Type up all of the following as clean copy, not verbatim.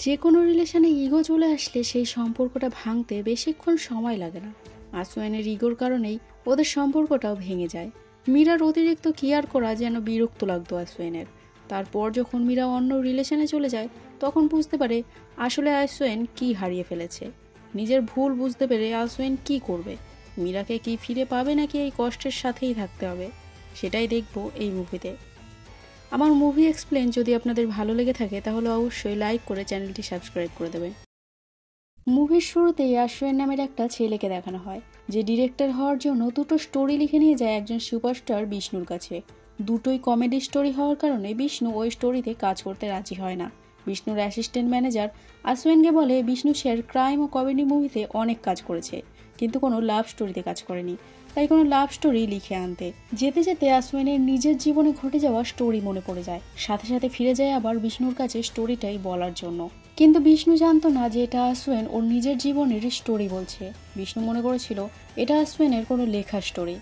যে কোনো রিলেশনে ইগো চলে আসলে সেই সম্পর্কটা ভাঙতে বেশিক্ষণ সময় লাগে না। আসওয়ানের ইগোর কারণেই ওদের সম্পর্কটাও ভেঙে যায়। মীরার অতিরিক্ত কেয়ার করা যেন বিরক্ত লাগতো আসওয়ানের। তারপর যখন মীরা অন্য রিলেশনে চলে যায় তখন বুঝতে পারে আসলে আসওয়ান কি হারিয়ে ফেলেছে। নিজের ভুল বুঝতে পেরে আসওয়ান কি করবে, মীরাকে কি ফিরে পাবে নাকি এই কষ্টের সাথেই থাকতে হবে, সেটাই দেখবো এই মুভিতে। আমার মুভি এক্সপ্লেন যদি আপনাদের ভালো লেগে থাকে তাহলে অবশ্যই লাইক করে চ্যানেলটি সাবস্ক্রাইব করে দেবেন। মুভির শুরুতেই আসওয়ান নামের একটা ছেলেকে দেখানো হয় যে ডিরেক্টর হওয়ার জন্য দুটো স্টোরি লিখে নিয়ে যায় একজন সুপারস্টার বিষ্ণুর কাছে। দুটোই কমেডি স্টোরি হওয়ার কারণে বিষ্ণু ওই স্টোরিতে কাজ করতে রাজি হয় না। বিষ্ণুর অ্যাসিস্ট্যান্ট ম্যানেজার আসওয়ানকে বলে বিষ্ণু স্যার ক্রাইম ও কমেডি মুভিতে অনেক কাজ করেছে কিন্তু কোনো লাভ স্টোরিতে কাজ করেনি, তাই কোনো লাভ স্টোরি লিখে আনতে। যেতে যেতে আসওয়ানের নিজের জীবনে ঘটে যাওয়া স্টোরি মনে পড়ে যায়, সাথে সাথে ফিরে যায় আবার বিষ্ণুর কাছে স্টোরিটাই বলার জন্য। কিন্তু বিষ্ণু জানতো না যে এটা আসওয়ান ওর নিজের জীবনের স্টোরি বলছে। বিষ্ণু মনে করেছিল এটা আসওয়ানের কোনো লেখা স্টোরি।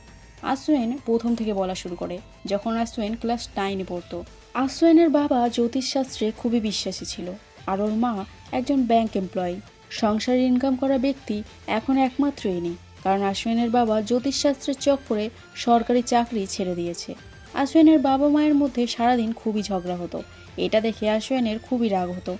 আসওয়ান প্রথম থেকে বলা শুরু করে যখন আসওয়ান ক্লাস 9-এ পড়তো। আসওয়ানের বাবা জ্যোতিষশাস্ত্রে খুবই বিশ্বাসী ছিল আর ওর মা একজন ব্যাংক এমপ্লয়ি। সংসারে ইনকাম করা ব্যক্তি এখন একমাত্র ইনি, কারণ আসওয়ানের বাবা জ্যোতিষশাস্ত্রের চক্করে সরকারি চাকরি ছেড়ে দিয়েছে। আসওয়ানের বাবা মায়ের মধ্যে সারাদিন খুবই ঝগড়া হতো। এটা দেখে আসওয়ানের খুবই রাগ হতো।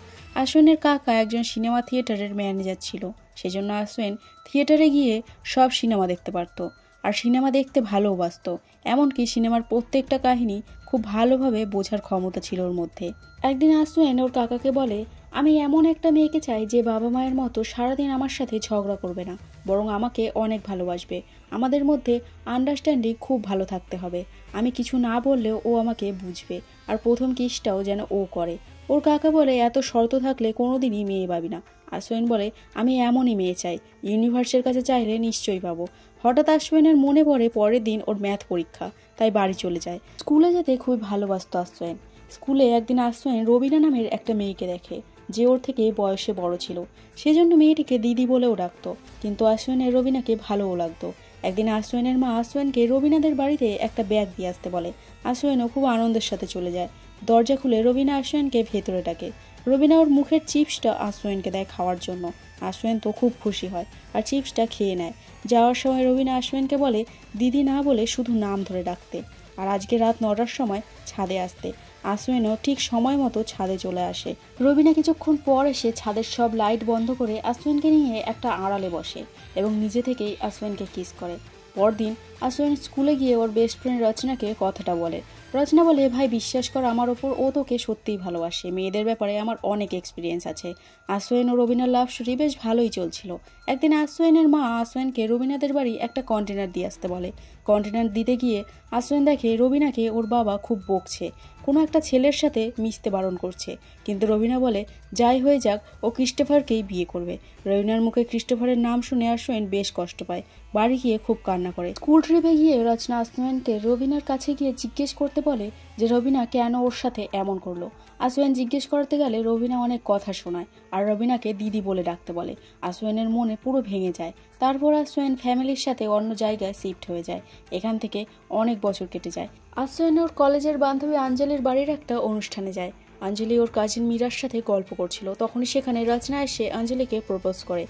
আসওয়ানের কাকা একজন সিনেমা থিয়েটারের ম্যানেজার ছিল, সেজন্য আসওয়ান থিয়েটারে গিয়ে সব সিনেমা দেখতে পারত আর সিনেমা দেখতে ভালোবাসত। এমনকি সিনেমার প্রত্যেকটা কাহিনী খুব ভালোভাবে বোঝার ক্ষমতা ছিল ওর মধ্যে। একদিন আসওয়ান ওর কাকাকে বলে, আমি এমন একটা মেয়েকে চাই যে বাবা মায়ের মতো সারাদিন আমার সাথে ঝগড়া করবে না, বরং আমাকে অনেক ভালোবাসবে। আমাদের মধ্যে আন্ডারস্ট্যান্ডিং খুব ভালো থাকতে হবে। আমি কিছু না বললেও ও আমাকে বুঝবে আর প্রথম কিসটাও যেন ও করে। ওর কাকা বলে, এত শর্ত থাকলে কোনোদিনই মেয়ে পাবি না। আসওয়ান বলে, আমি এমনই মেয়ে চাই, ইউনিভার্সের কাছে চাইলে নিশ্চয়ই পাবো। হঠাৎ আসওয়ানের মনে পড়ে পরের দিন ওর ম্যাথ পরীক্ষা, তাই বাড়ি চলে যায়। স্কুলে যেতে খুবই ভালোবাসত আসওয়ান। স্কুলে একদিন আসওয়ান রবিনা নামের একটা মেয়েকে দেখে যে ওর থেকে বয়সে বড় ছিল, সেজন্য মেয়েটিকে দিদি বলেও ডাকতো। কিন্তু আসওয়ানের রবিনাকে ভালোও লাগতো। একদিন আসওয়ানের মা আসওয়ানকে রবিনাদের বাড়িতে একটা ব্যাগ দিয়ে আসতে বলে। আসওয়ানও খুব আনন্দের সাথে চলে যায়। দরজা খুলে রবিনা আসওয়ানকে ভেতরে ডাকে। রবিনা ওর মুখের চিপসটা আসওয়ানকে দেয় খাওয়ার জন্য। আসওয়ান তো খুব খুশি হয় আর চিপসটা খেয়ে নেয়। যাওয়ার সময় রবিনা আসওয়ানকে বলে দিদি না বলে শুধু নাম ধরে ডাকতে আর আজকে রাত 9টার সময় ছাদে আসতে। আসওয়ানও ঠিক সময় মতো ছাদে চলে আসে। রবিনা কিছুক্ষণ পর এসে ছাদের সব লাইট বন্ধ করে আসওয়ানকে নিয়ে একটা আড়ালে বসে এবং নিজে থেকেই আসওয়ানকে কিস করে। পরদিন আসওয়ান স্কুলে গিয়ে ওর বেস্ট ফ্রেন্ড রচনাকে কথাটা বলে। রচনা বলে, ভাই বিশ্বাস কর আমার ওপর ও তোকে সত্যিই ভালোবাসে, মেয়েদের ব্যাপারে আমার অনেক এক্সপিরিয়েন্স আছে। আসওয়ান ও রবিনার লাভ স্টোরি বেশ ভালোই চলছিল। একদিন আসওয়ানের মা আসওয়ানকে রবিনাদের বাড়ি একটা কন্টেনার দিয়ে আসতে বলে। কন্টেনার দিতে গিয়ে আসওয়ান দেখে রবিনাকে ওর বাবা খুব বকছে, কোনো একটা ছেলের সাথে মিশতে বারণ করছে। কিন্তু রবিনা বলে যাই হয়ে যাক ও ক্রিস্টোফারকেই বিয়ে করবে। রবিনার মুখে ক্রিস্টোফারের নাম শুনে আসওয়ান বেশ কষ্ট পায়, বাড়ি গিয়ে খুব কান্না করে। স্কুল ট্রিপে গিয়ে রচনা আসওয়ানকে রবিনার কাছে গিয়ে জিজ্ঞেস করতে বলে যে রবিনা কেন ওর সাথে এমন করলো। আসওয়ান জিজ্ঞেস করতে গেলে রবিনা অনেক কথা শোনায় আর রবিনাকে দিদি বলে ডাকতে বলে। আসওয়ানের মনে পুরো ভেঙে যায়। তারপর আসওয়ান ফ্যামিলির সাথে অন্য জায়গায় শিফট হয়ে যায়। এখান থেকে অনেক বছর কেটে যায়। আসওয়ান ওর কলেজের বান্ধবী আঞ্জলির বাড়ির একটা অনুষ্ঠানে যায়। আঞ্জলি ওর কাজিন মীরার সাথে গল্প করছিল, তখনই সেখানে রচনা এসে আঞ্জলিকে প্রপোজ করে।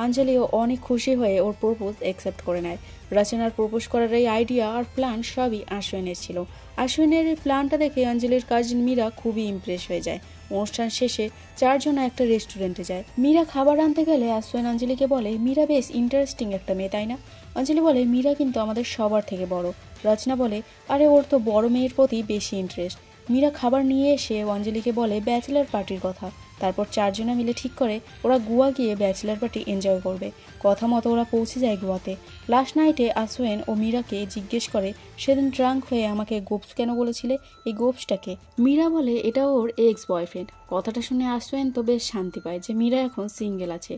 আঞ্জলিও অনেক খুশি হয়ে ওর প্রপোজ অ্যাকসেপ্ট করে নেয়। রচনার প্রপোজ করার এই আইডিয়া আর প্ল্যান সবই আসওয়ানের ছিল। আসওয়ানের এই প্ল্যানটা দেখে আঞ্জলির কাজিন মীরা খুবই ইমপ্রেস হয়ে যায়। অনুষ্ঠান শেষে চারজনা একটা রেস্টুরেন্টে যায়। মীরা খাবার আনতে গেলে আসওয়ান আঞ্জলিকে বলে, মীরা বেশ ইন্টারেস্টিং একটা মেয়ে, তাই না? অঞ্জলি বলে, মীরা কিন্তু আমাদের সবার থেকে বড়। রচনা বলে, আরে ওর তো বড় মেয়ের প্রতি বেশি ইন্টারেস্ট। মীরা খাবার নিয়ে এসে অঞ্জলিকে বলে ব্যাচেলার পার্টির কথা। তারপর চারজনা মিলে ঠিক করে ওরা গোয়া গিয়ে ব্যাচেলার পার্টি এনজয় করবে। কথা মতো ওরা পৌঁছে যায় গোয়াতে। লাস্ট নাইটে আসওয়ান ও মীরাকে জিজ্ঞেস করে, সেদিন ড্রাঙ্ক হয়ে আমাকে গোপস কেন বলেছিলে, এই গোপসটাকে? মীরা বলে এটা ওর এক্স বয়ফ্রেন্ড। কথাটা শুনে আসওয়ান তো বেশ শান্তি পায় যে মীরা এখন সিঙ্গেল আছে।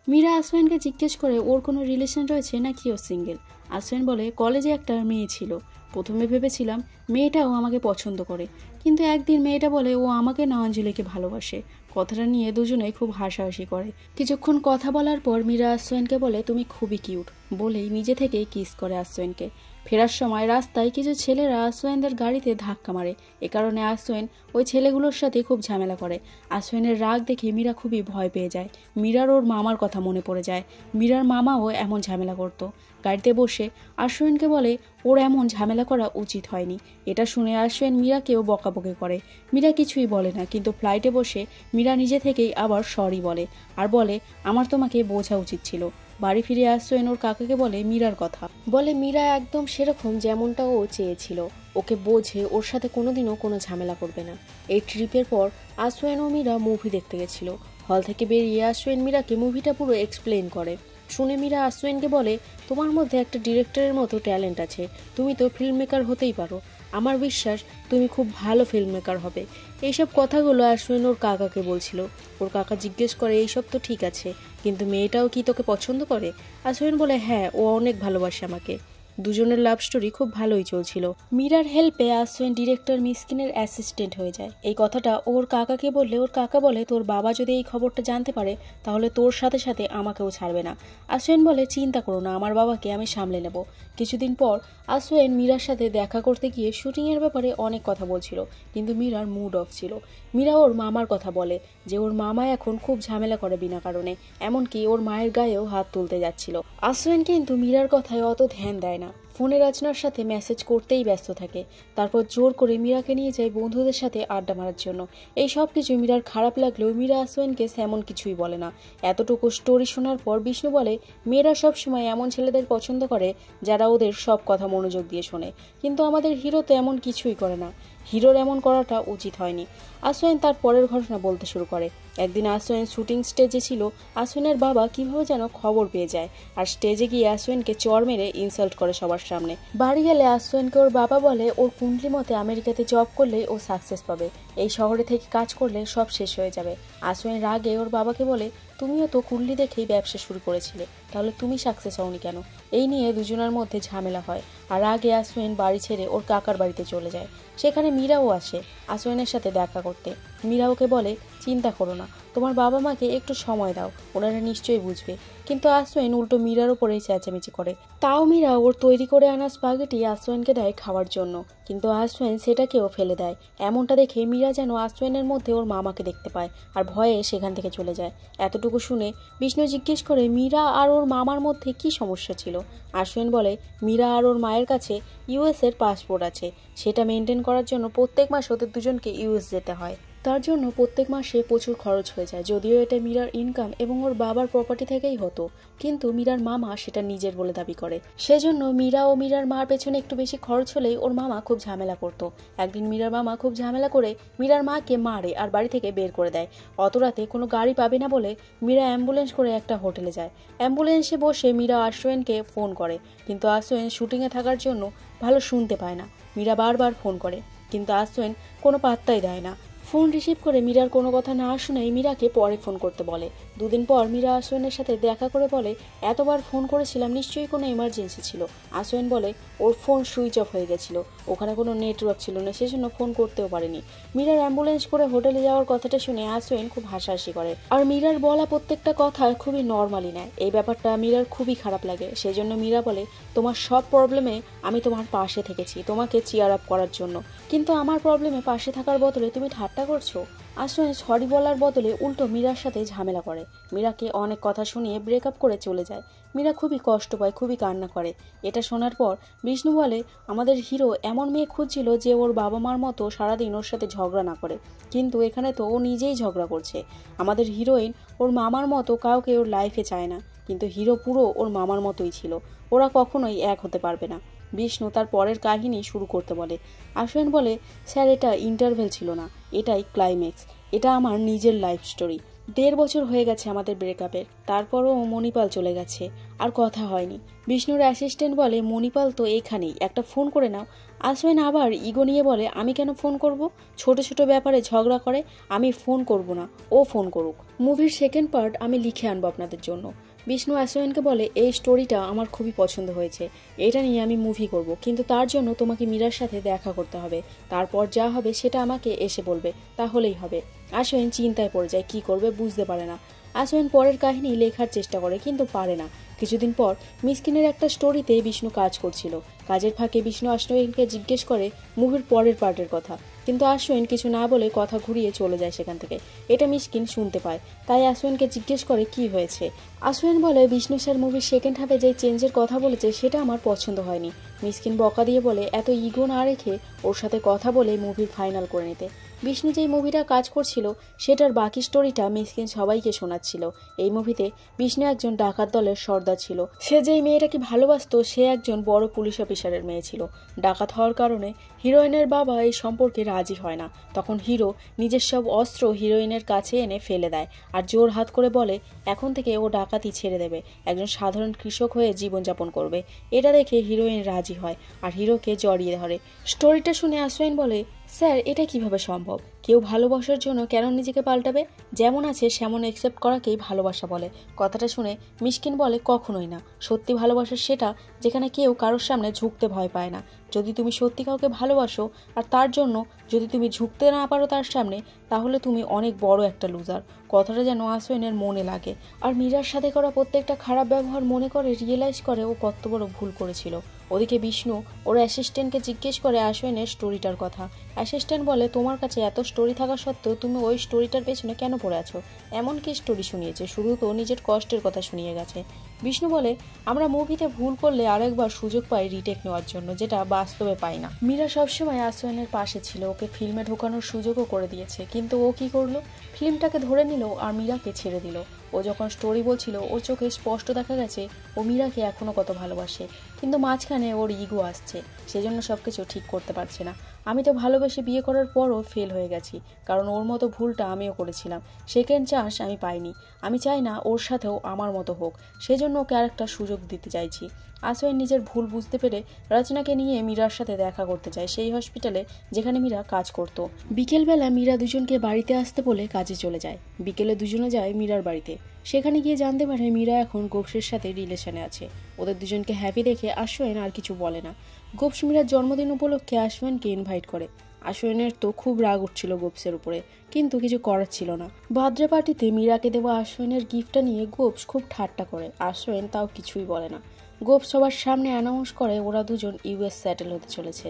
মীরা আসওয়ানকে জিজ্ঞেস করে ওর কোনো রিলেশন রয়েছে নাকি ও সিঙ্গেল। আসওয়ান বলে কলেজে একটা মেয়ে ছিল, প্রথমে ভেবেছিলাম মেয়েটাও আমাকে পছন্দ করে, কিন্তু একদিন মেয়েটা বলে ও আমাকে না অঞ্জলিকে ভালোবাসে। কথাটা নিয়ে দুজনেই খুব হাসাহাসি করে। কিছুক্ষণ কথা বলার পর মীরা আসওয়ানকে বলে তুমি খুবই কিউট বলেই নিজে থেকেই কিস করে আসওয়ানকে। ফেরার সময় রাস্তায় কিছু ছেলেরা আসওয়ানদের গাড়িতে ধাক্কা মারে। এ কারণে আসওয়ান ওই ছেলেগুলোর সাথে খুব ঝামেলা করে। আসওয়ানের রাগ দেখে মীরা খুবই ভয় পেয়ে যায়। মীরার ওর মামার কথা মনে পড়ে যায়। মীরার মামাও এমন ঝামেলা করত। গাড়িতে বসে আসওয়ানকে বলে ওর এমন ঝামেলা করা উচিত হয়নি। এটা শুনে আসওয়ান মীরাকেও বকাবকি করে। মীরা কিছুই বলে না, কিন্তু ফ্লাইটে বসে মীরা নিজে থেকেই আবার সরি বলে আর বলে আমার তোমাকে বোঝা উচিত ছিল। বাড়ি ফিরে আসওয়ান ওর কাকাকে বলে মীরার কথা, বলে মীরা একদম সেরকম যেমনটা ও চেয়েছিল। ওকে বোঝে ওর সাথে কোনোদিনও কোনো ঝামেলা করবে না। এই ট্রিপের পর আসওয়ান ও মীরা মুভি দেখতে গেছিল। হল থেকে বেরিয়ে আসওয়ান মীরাকে মুভিটা পুরো এক্সপ্লেন করে। শুনে মীরা আসওয়ানকে বলে তোমার মধ্যে একটা ডিরেক্টরের মতো ট্যালেন্ট আছে, তুমি তো ফিল্ম মেকার হতেই পারো। আমার বিশ্বাস তুমি খুব ভালো ফিল্ম মেকার হবে। এইসব কথাগুলো আসওয়ান ওর কাকাকে বলছিল। ওর কাকা জিজ্ঞেস করে এইসব তো ঠিক আছে, কিন্তু মেয়েটাও কি তোকে পছন্দ করে? আসওয়ান বলে হ্যাঁ, ও অনেক ভালোবাসে আমাকে। দুজনের লাভ স্টোরি খুব ভালোই চলছিল। মীরার হেল্পে আসওয়ান ডিরেক্টর মিসকিনের অ্যাসিস্ট্যান্ট হয়ে যায়। এই কথাটা ওর কাকাকে বললে ওর কাকা বলে তোর বাবা যদি এই খবরটা জানতে পারে তাহলে তোর সাথে সাথে আমাকেও ছাড়বে না। আসওয়ান বলে চিন্তা করো না, আমার বাবাকে আমি সামলে নেব। কিছুদিন পর আসওয়ান মীরার সাথে দেখা করতে গিয়ে শুটিংয়ের ব্যাপারে অনেক কথা বলছিল, কিন্তু মীরার মুড অফ ছিল। মীরা ওর মামার কথা বলে যে ওর মামা এখন খুব ঝামেলা করে বিনা কারণে, এমনকি ওর মায়ের গায়েও হাত তুলতে যাচ্ছিল। আসওয়ান কিন্তু মীরার কথায় অত ধ্যান দেয় না, ফোনে রচনার সাথে মেসেজ করতেই ব্যস্ত থাকে। তারপর জোর করে মীরাকে নিয়ে যায় বন্ধুদের সাথে আড্ডা মারার জন্য। এই সব কিছু মীরার খারাপ লাগলেও মীরা আসওয়ানকে তেমন কিছুই বলে না। এতটুকু স্টোরি শোনার পর বিষ্ণু বলে মেয়েরা সবসময় এমন ছেলেদের পছন্দ করে যারা ওদের সব কথা মনোযোগ দিয়ে শোনে, কিন্তু আমাদের হিরো তো এমন কিছুই করে না। হিরোর এমন করাটা উচিত হয়নি। আসওয়ান তার পরের ঘটনা বলতে শুরু করে। একদিন আসওয়ান শুটিং স্টেজে ছিল। আসওয়ানের বাবা কিভাবে যেন খবর পেয়ে যায় আর স্টেজে গিয়ে আসওয়ানকে চড় মেরে ইনসাল্ট করে সবার সামনে। বাড়ি গেলে আসওয়ানকে ওর বাবা বলে ওর কুণ্ডলি মতে আমেরিকাতে জব করলেই ও সাকসেস পাবে, এই শহরে থেকে কাজ করলে সব শেষ হয়ে যাবে। আসওয়ান রাগে ওর বাবাকে বলে তুমিও তো কুণ্ডলি দেখেই ব্যবসা শুরু করেছিলে, তাহলে তুমি সাকসেস হওনি কেন? এই নিয়ে দুজনের মধ্যে ঝামেলা হয় আর আগে আসওয়ান বাড়ি ছেড়ে ওর কাকার বাড়িতে চলে যায়। সেখানে মীরাও আসে আসওয়ানের সাথে দেখা করতে। মীরা ওকে বলে চিন্তা করো না, তোমার বাবা মাকে একটু সময় দাও, ওনারা নিশ্চয়ই বুঝবে। কিন্তু আসওয়ান উল্টো মীরার ওপরেই চেঁচামেচি করে। তাও মীরা ওর তৈরি করে আনা স্পাগেটি আসওয়ানকে দেয় খাওয়ার জন্য, কিন্তু আসওয়ান সেটাকেও ফেলে দেয়। এমনটা দেখে মীরা যেন আসওয়ানের মধ্যে ওর মামাকে দেখতে পায় আর ভয়ে সেখান থেকে চলে যায়। এতটুকু শুনে বিষ্ণু জিজ্ঞেস করে মীরা আর ওর মামার মধ্যে কি সমস্যা ছিল। আসওয়ান বলে মীরা আর ওর মায়ের কাছে ইউএস এর পাসপোর্ট আছে, সেটা মেনটেন করার জন্য প্রত্যেক মাসে ওদের দুজনকে ইউএস যেতে হয়। তার জন্য প্রত্যেক মাসে প্রচুর খরচ হয়ে যায়। যদিও এটা মীরার ইনকাম এবং ওর বাবার প্রপার্টি থেকেই হতো, কিন্তু মীরার মামা সেটা নিজের বলে দাবি করে। সেজন্য মীরা ও মীরার মার পেছনে একটু বেশি খরচ হলেই ওর মামা খুব ঝামেলা করত। একদিন মীরার মামা খুব ঝামেলা করে মীরার মাকে মারে আর বাড়ি থেকে বের করে দেয়। অত রাতে কোনো গাড়ি পাবে না বলে মীরা অ্যাম্বুলেন্স করে একটা হোটেলে যায়। অ্যাম্বুলেন্সে বসে মীরা আসওয়ানকে ফোন করে, কিন্তু আসওয়ান শুটিংয়ে থাকার জন্য ভালো শুনতে পায় না। মীরা বারবার ফোন করে, কিন্তু আসওয়ান কোনো পাত্তাই দেয় না। ফোন রিসিভ করে মীরার কোনো কথা না শুনেই মীরাকে পরে ফোন করতে বলে। দুদিন পর মীরা আসওয়ানের সাথে দেখা করে বলে এতবার ফোন করেছিলাম, নিশ্চয়ই কোনো ইমার্জেন্সি ছিল। আসওয়ান বলে ওর ফোন সুইচ অফ হয়ে গেছিল, ওখানে কোনো নেটওয়ার্ক ছিল না, সেজন্য ফোন করতেও পারেনি। মীরার অ্যাম্বুলেন্স করে হোটেলে যাওয়ার কথাটা শুনে আসওয়ান খুব হাসাহাসি করে আর মীরার বলা প্রত্যেকটা কথা খুবই নর্মালি নেয়। এই ব্যাপারটা মীরার খুবই খারাপ লাগে। সেজন্য মীরা বলে তোমার সব প্রবলেমে আমি তোমার পাশে থেকেছি তোমাকে চিয়ার আপ করার জন্য, কিন্তু আমার প্রবলেমে পাশে থাকার বদলে তুমি ঠাট্টা করছো। আসওয়ান সরি বলার বদলে উল্টো মীরার সাথে ঝামেলা করে। মীরাকে অনেক কথা শুনিয়ে ব্রেকআপ করে চলে যায়। মীরা খুবই কষ্ট পায়, খুবই কান্না করে। এটা শোনার পর বিষ্ণু বলে আমাদের হিরো এমন মেয়ে খুঁজছিল যে ওর বাবা মার মতো সারাদিন ওর সাথে ঝগড়া না করে, কিন্তু এখানে তো ও নিজেই ঝগড়া করছে। আমাদের হিরোইন ওর মামার মতো কাউকে ওর লাইফে চায় না, কিন্তু হিরো পুরো ওর মামার মতোই ছিল। ওরা কখনোই এক হতে পারবে না। বিষ্ণু তার পরের কাহিনী শুরু করতে বলে। আসওয়ান বলে স্যার এটা ইন্টারভেল ছিল না, এটাই ক্লাইম্যাক্স, এটা আমার নিজের লাইফ স্টোরি। 1.5 বছর হয়ে গেছে আমাদের ব্রেকআপের, তারপরও মণিপাল চলে গেছে, আর কথা হয়নি। বিষ্ণুর অ্যাসিস্ট্যান্ট বলে মণিপাল তো এখানেই, একটা ফোন করে নাও। আসওয়ান আবার ইগো নিয়ে বলে আমি কেন ফোন করব, ছোট ছোট ব্যাপারে ঝগড়া করে, আমি ফোন করব না, ও ফোন করুক। মুভির সেকেন্ড পার্ট আমি লিখে আনবো আপনাদের জন্য। বিষ্ণু আসওয়ানকে বলে এই স্টোরিটা আমার খুবই পছন্দ হয়েছে, এটা নিয়ে আমি মুভি করব, কিন্তু তার জন্য তোমাকে মীরার সাথে দেখা করতে হবে, তারপর যা হবে সেটা আমাকে এসে বলবে, তাহলেই হবে। আশোয়েন চিন্তায় পড়ে যায়, কি করবে বুঝতে পারে না। আশোয়েন পরের কাহিনী লেখার চেষ্টা করে কিন্তু পারে না। কিছুদিন পর মিসকিনের একটা স্টোরিতে বিষ্ণু কাজ করছিল। কাজের ফাঁকে বিষ্ণু আশোয়েনকে জিজ্ঞেস করে মুভির পরের পার্টের কথা, কিন্তু আশোয়েন কিছু না বলে কথা ঘুরিয়ে চলে যায় সেখান থেকে। এটা মিসকিন শুনতে পায়, তাই আশোয়েনকে জিজ্ঞেস করে কি হয়েছে। আশোয়েন বলে বিষ্ণু স্যার মুভির সেকেন্ড হাফে যে চেঞ্জের কথা বলেছে সেটা আমার পছন্দ হয়নি। মিসকিন বকা দিয়ে বলে এত ইগো না রেখে ওর সাথে কথা বলে মুভির ফাইনাল করে নিতে। বিষ্ণু যেই মুভিটা কাজ করছিল সেটার বাকি স্টোরিটা মিসকিন সবাইকে শোনাচ্ছিল। এই মুভিতে বিষ্ণু একজন ডাকাত দলের সর্দার ছিল। সে যেই মেয়েটাকে ভালোবাসতো সে একজন বড় পুলিশ অফিসারের মেয়ে ছিল। ডাকাত হওয়ার কারণে হিরোইনের বাবা এই সম্পর্কে রাজি হয় না। তখন হিরো নিজের সব অস্ত্র হিরোইনের কাছে এনে ফেলে দেয় আর জোর হাত করে বলে এখন থেকে ও ডাকাতি ছেড়ে দেবে, একজন সাধারণ কৃষক হয়ে জীবনযাপন করবে। এটা দেখে হিরোইন রাজি হয় আর হিরোকে জড়িয়ে ধরে। স্টোরিটা শুনে আশোয়েন বলে স্যার এটা কিভাবে সম্ভব? কেউ ভালোবাসার জন্য কেন নিজেকে পাল্টাবে? যেমন আছে সেমন অ্যাকসেপ্ট করাকেই ভালোবাসা বলে। কথাটা শুনে মিসকিন বলে কখনোই না। সত্যি ভালোবাসা সেটা যেখানে কেউ কারোর সামনে ঝুঁকতে ভয় পায় না। যদি তুমি সত্যি কাউকে ভালোবাসো আর তার জন্য যদি তুমি ঝুঁকতে না পারো তার সামনে, তাহলে তুমি অনেক বড় একটা লুজার। কথাটা যেন আশোয়েনের মনে লাগে আর মীরার সাথে করা প্রত্যেকটা খারাপ ব্যবহার মনে করে রিয়েলাইজ করে ও কত বড় ভুল করেছিল। ওদিকে বিষ্ণু ওর অ্যাসিস্ট্যান্টকে জিজ্ঞেস করে আশোয়েনের স্টোরিটার কথা। অ্যাসিস্ট্যান্ট বলে তোমার কাছে এত স্টোরি থাকা সত্ত্বেও তুমি ওই স্টোরিটার পেছনে কেন পড়ে আছো? এমন কি স্টোরি শুনিয়েছে? শুধু তো নিজের কষ্টের কথা শুনিয়ে গেছে। বিষ্ণু বলে আমরা মুভিতে ভুল করলে আরেকবার সুযোগ পাই রিটেক নেওয়ার জন্য, যেটা বাস্তবে পাই না। মীরা সবসময় আশোয়েনের পাশে ছিল, ওকে ফিল্মে ঢোকানোর সুযোগও করে দিয়েছে, কিন্তু ও কি করলো? ফিল্মটাকে ধরে নিল আর মীরাকে ছেড়ে দিল। ও যখন স্টোরি বলছিল ওর চোখে স্পষ্ট দেখা গেছে ও মীরাকে এখনও কত ভালোবাসে, কিন্তু মাঝখানে ওর ইগো আসছে, সেজন্য সব কিছু ঠিক করতে পারছে না। আমি তো ভালোবেসে বিয়ে করার পরও ফেল হয়ে গেছি, কারণ ওর মতো ভুলটা আমিও করেছিলাম। সেকেন্ড চান্স আমি পাইনি। আমি চাই না ওর সাথেও আমার মতো হোক, সেজন্য ওকে আরেকটা সুযোগ দিতে চাইছি। আশোয়েন নিজের ভুল বুঝতে পেরে রচনাকে নিয়ে মীরার সাথে দেখা করতে চায় সেই হসপিটালে যেখানে মীরা কাজ করতো। বিকেলবেলা মীরা দুজনকে বাড়িতে আসতে বলে কাজে চলে যায়। বিকেলে দুজনে যায় মীরার বাড়িতে। সেখানে গিয়ে জানতে পারে মীরা এখন গোপসের সাথে রিলেশনে আছে। ওদের দুজনকে হ্যাপি দেখে আশোয়েন আর কিছু বলে না। গোপস মীরার জন্মদিন উপলক্ষে আশোয়েনকে ইনভাইট করে। আশোয়েনের তো খুব রাগ উঠছিল গোপসের উপরে, কিন্তু কিছু করার ছিল না। বার্থডে পার্টিতে মীরাকে দেওয়া আশোয়েনের গিফটটা নিয়ে গোপস খুব ঠাট্টা করে। আশোয়েন তাও কিছুই বলে না। গোপস সবার সামনে অ্যানাউন্স করে ওরা দুজন ইউএস সেটেল হতে চলেছে।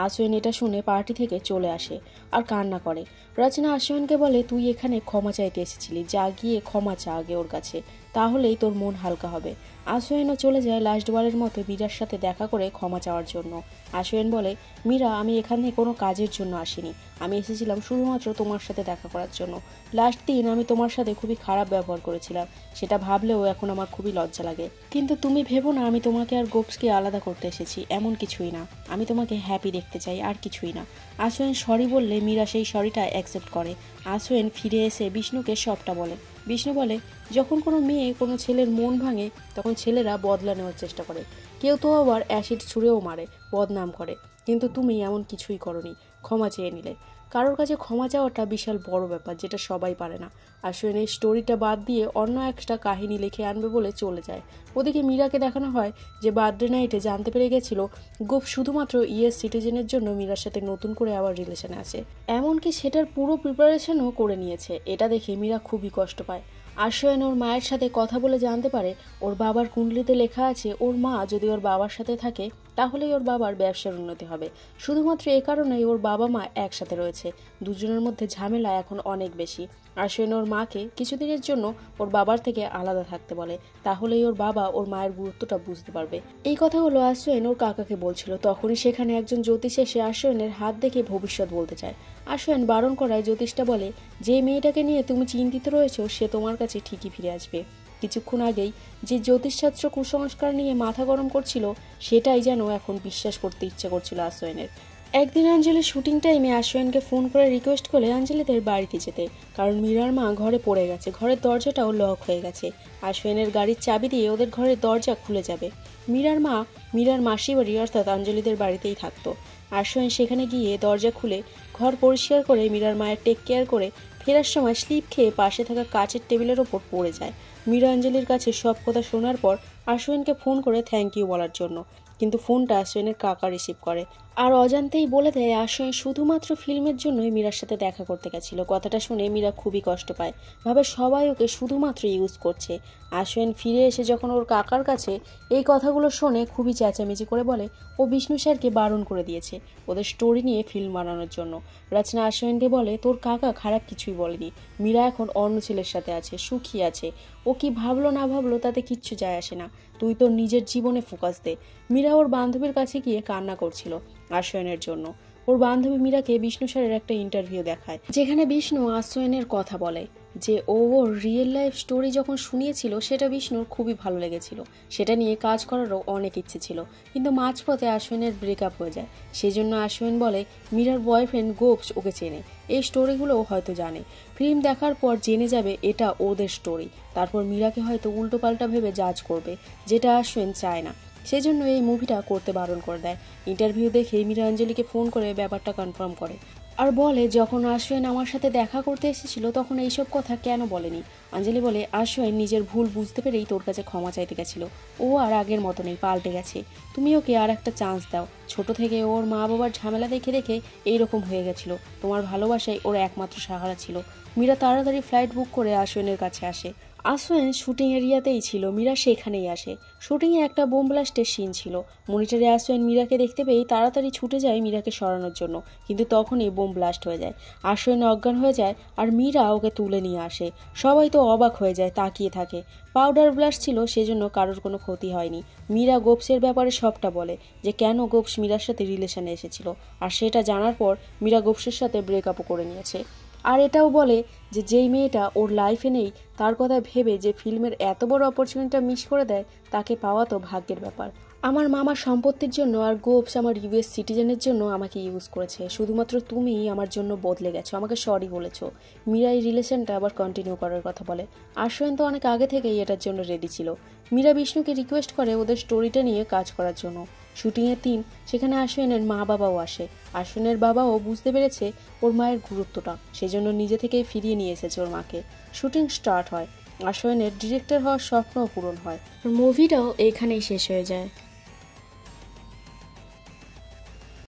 আশোয়েন এটা শুনে পার্টি থেকে চলে আসে আর কান্না করে। রচনা আশোয়েনকে বলে তুই এখানে ক্ষমা চাইতে এসেছিলি, যা গিয়ে ক্ষমা চা আগে ওর কাছে, তাহলেই তোর মন হালকা হবে। আশোয়েনও চলে যায় লাস্টবারের মতো মীরার সাথে দেখা করে ক্ষমা চাওয়ার জন্য। আশোয়েন বলে মীরা আমি এখানে কোনো কাজের জন্য আসিনি, আমি এসেছিলাম শুধুমাত্র তোমার সাথে দেখা করার জন্য। লাস্ট দিন আমি তোমার সাথে খুবই খারাপ ব্যবহার করেছিলাম, সেটা ভাবলেও এখন আমার খুবই লজ্জা লাগে। কিন্তু তুমি ভেবো না আমি তোমাকে আর গোপসকে আলাদা করতে এসেছি, এমন কিছুই না। আমি তোমাকে হ্যাপি দেখতে চাই, আর কিছুই না। আশোয়েন সরি বললে মীরা সেই সরিটা অ্যাকসেপ্ট করে। আশোয়েন ফিরে এসে বিষ্ণুকে সবটা বলে। বিষ্ণু বলে যখন কোনো মেয়ে কোনো ছেলের মন ভাঙে তখন ছেলেরা বদলা নেওয়ার চেষ্টা করে, কেউ তো আবার অ্যাসিড ছুঁড়েও মারে, বদনাম করে, কিন্তু তুমি এমন কিছুই করনি, ক্ষমা চেয়ে নিলে। কারোর কাছে ক্ষমা চাওয়াটা বিশাল বড় ব্যাপার, যেটা সবাই পারে না। আশোয়েন এই স্টোরিটা বাদ দিয়ে অন্য একটা কাহিনী লিখে আনবে বলে চলে যায়। ওদিকে মীরাকে দেখানো হয় যে বার্থডে নাইটে জানতে পেরে গেছিল গোপ শুধুমাত্র ইউএস সিটিজেনের জন্য মীরার সাথে নতুন করে আবার রিলেশনে আছে, এমনকি সেটার পুরো প্রিপারেশনও করে নিয়েছে। এটা দেখে মীরা খুবই কষ্ট পায়। আশোয়েন ওর মায়ের সাথে কথা বলে জানতে পারে ওর বাবার কুণ্ডলিতে লেখা আছে ওর মা যদি ওর বাবার সাথে থাকে তাহলেই ওর বাবার ব্যবসার উন্নতি হবে। শুধুমাত্র এ কারণেই ওর বাবা মা একসাথে রয়েছে। দুজনের মধ্যে ঝামেলা এখন অনেক বেশি। আশোয়েন ওর মাকে কিছুদিনের জন্য ওর বাবার থেকে আলাদা থাকতে বলে, তাহলেই ওর বাবা ওর মায়ের গুরুত্বটা বুঝতে পারবে। এই কথাগুলো আশোয়েন ওর কাকাকে বলছিল। তখনই সেখানে একজন জ্যোতিষ এসে আশোয়েনের হাত দেখে ভবিষ্যৎ বলতে চায়। আশোয়েন বারণ করায় জ্যোতিষটা বলে যে মেয়েটাকে নিয়ে তুমি চিন্তিত রয়েছো সে তোমার কাছে ঠিকই ফিরে আসবে। কিছুক্ষণ আগেই যে জ্যোতিষশাস্ত্র কুসংস্কার নিয়ে মাথা গরম করছিল সেটাই যেন এখন বিশ্বাস করতে ইচ্ছে করছিল আশোয়েনের। একদিন আঞ্জলির শুটিং টাইমে আশোয়েনকে ফোন করে রিকোয়েস্ট করে আঞ্জলিদের বাড়িতে যেতে, কারণ মীরার মা ঘরে পড়ে গেছে, ঘরের দরজাটাও লক হয়ে গেছে। আশোয়েনের গাড়ির চাবি দিয়ে ওদের ঘরের দরজা খুলে যাবে। মীরার মা মীরার মাসি বাড়ি অর্থাৎ আঞ্জলিদের বাড়িতেই থাকতো। আশোয়েন সেখানে গিয়ে দরজা খুলে ঘর পরিষ্কার করে মীরার মায়ের টেক কেয়ার করে ফেরার সময় স্লিপ খেয়ে পাশে থাকা কাচের টেবিলের ওপর পড়ে যায়। মীরা আঞ্জলির কাছে সব কথা শোনার পর আশোয়েনকে ফোন করে থ্যাংক ইউ বলার জন্য, কিন্তু ফোনটা আশ্রয়নের কাকা রিসিভ করে আর অজান্তেই বলে দেয় আশ্রয় শুধুমাত্র ফিল্মের জন্যই মীরার সাথে দেখা করতে গেছিল। কথাটা শুনে মীরা খুবই কষ্ট পায়, ভাবে সবাই ওকে শুধুমাত্র ইউজ করছে। আশ্রয়ন ফিরে এসে যখন ওর কাকার কাছে এই কথাগুলো শোনে খুবই চেঁচামেচি করে বলে ও বিষ্ণু স্যারকে বারণ করে দিয়েছে ওদের স্টোরি নিয়ে ফিল্ম বানানোর জন্য। রচনা আশ্রয়নকে বলে তোর কাকা খারাপ কিছুই বলেনি, মীরা এখন অন্য ছেলের সাথে আছে, সুখী আছে, ও কি ভাবলো না ভাবলো তাতে কিচ্ছু যায় আসে না, তুই তোর নিজের জীবনে ফোকাস দে। মীরা ওর বান্ধবীর কাছে গিয়ে কান্না করছিল আশ্রয়নের জন্য। ওর বান্ধবী মীরাকে বিষ্ণু স্যারের একটা ইন্টারভিউ দেখায় যেখানে বিষ্ণু আশ্রয়নের কথা বলে যে ও ওর রিয়েল লাইফ স্টোরি যখন শুনিয়েছিল সেটা বিষ্ণুর খুবই ভালো লেগেছিল, সেটা নিয়ে কাজ করারও অনেক ইচ্ছে ছিল, কিন্তু মাঝপথে আশ্রয়নের ব্রেকআপ হয়ে যায়। সেই জন্য আশ্রয়ন বলে মীরার বয়ফ্রেন্ড গোপস ওকে চেনে, এই স্টোরিগুলো হয়তো জানে, ফিল্ম দেখার পর জেনে যাবে এটা ওদের স্টোরি, তারপর মীরাকে হয়তো উল্টোপাল্টা ভেবে জাজ করবে, যেটা আশ্রয়ন চায় না। সেজন্য এই মুভিটা করতে বারণ করে দেয়। ইন্টারভিউ দেখে মীরা অঞ্জলিকে ফোন করে ব্যাপারটা কনফার্ম করে আর বলে যখন আশ্রয়ন আমার সাথে দেখা করতে এসেছিল তখন এইসব কথা কেন বলেনি। অঞ্জলি বলে আশ্রয়ন নিজের ভুল বুঝতে পেরেই তোর কাছে ক্ষমা চাইতে গেছিল, ও আর আগের মতো নেই, পাল্টে গেছে, তুমি ওকে আর একটা চান্স দাও, ছোট থেকে ওর মা বাবার ঝামেলা দেখে দেখে এইরকম হয়ে গেছিল, তোমার ভালোবাসাই ওর একমাত্র সাহারা ছিল। মীরা তাড়াতাড়ি ফ্লাইট বুক করে আশ্রয়নের কাছে আসে। আশ্রয়ন শুটিং এরিয়াতেই ছিল, মীরা সেখানেই আসে। শুটিংয়ে একটা বোম ব্লাস্টের সিন ছিল, মনিটরে আশ্রয়ন মীরাকে দেখতে পেয়েই তাড়াতাড়ি ছুটে যায় মীরাকে সরানোর জন্য, কিন্তু তখনই বোম ব্লাস্ট হয়ে যায়, আশ্রয়ন অজ্ঞান হয়ে যায় আর মীরা ওকে তুলে নিয়ে আসে। সবাই তো অবাক হয়ে যায়, তাকিয়ে থাকে। পাউডার ব্লাস্ট ছিল, সেজন্য কারোর কোনো ক্ষতি হয়নি। মীরা গোপসের ব্যাপারে সবটা বলে যে কেন গোপস মীরার সাথে রিলেশনে এসেছিল, আর সেটা জানার পর মীরা গোপসের সাথে ব্রেকআপও করে নিয়েছে। আর এটাও বলে যে যেই মেয়েটা ওর লাইফে নেই তার কথা ভেবে যে ফিল্মের এত বড় অপরচুনিটিটা মিস করে দেয় তাকে পাওয়া তো ভাগ্যের ব্যাপার। আমার মামার সম্পত্তির জন্য আর গোপস আমার ইউএস সিটিজেনের জন্য আমাকে ইউজ করেছে, শুধুমাত্র তুমিই আমার জন্য বদলে গেছো, আমাকে সরি বলেছো। মীরা এই রিলেশনটা আবার কন্টিনিউ করার কথা বলে। আশ্রয়ন তো অনেক আগে থেকেই এটার জন্য রেডি ছিল। মীরা বিষ্ণুকে রিকোয়েস্ট করে ওদের স্টোরিটা নিয়ে কাজ করার জন্য। শুটিংয়ের দিন সেখানে আশ্রয়নের মা বাবাও আসে। আশ্রয়নের বাবাও বুঝতে পেরেছে ওর মায়ের গুরুত্বটা, সেজন্য নিজে থেকেই ফিরিয়ে নিয়ে এসেছে ওর মাকে। শুটিং স্টার্ট হয়, আশ্রয়নের ডিরেক্টর হওয়ার স্বপ্নও পূরণ হয়। মুভিটাও এখানেই শেষ হয়ে যায়।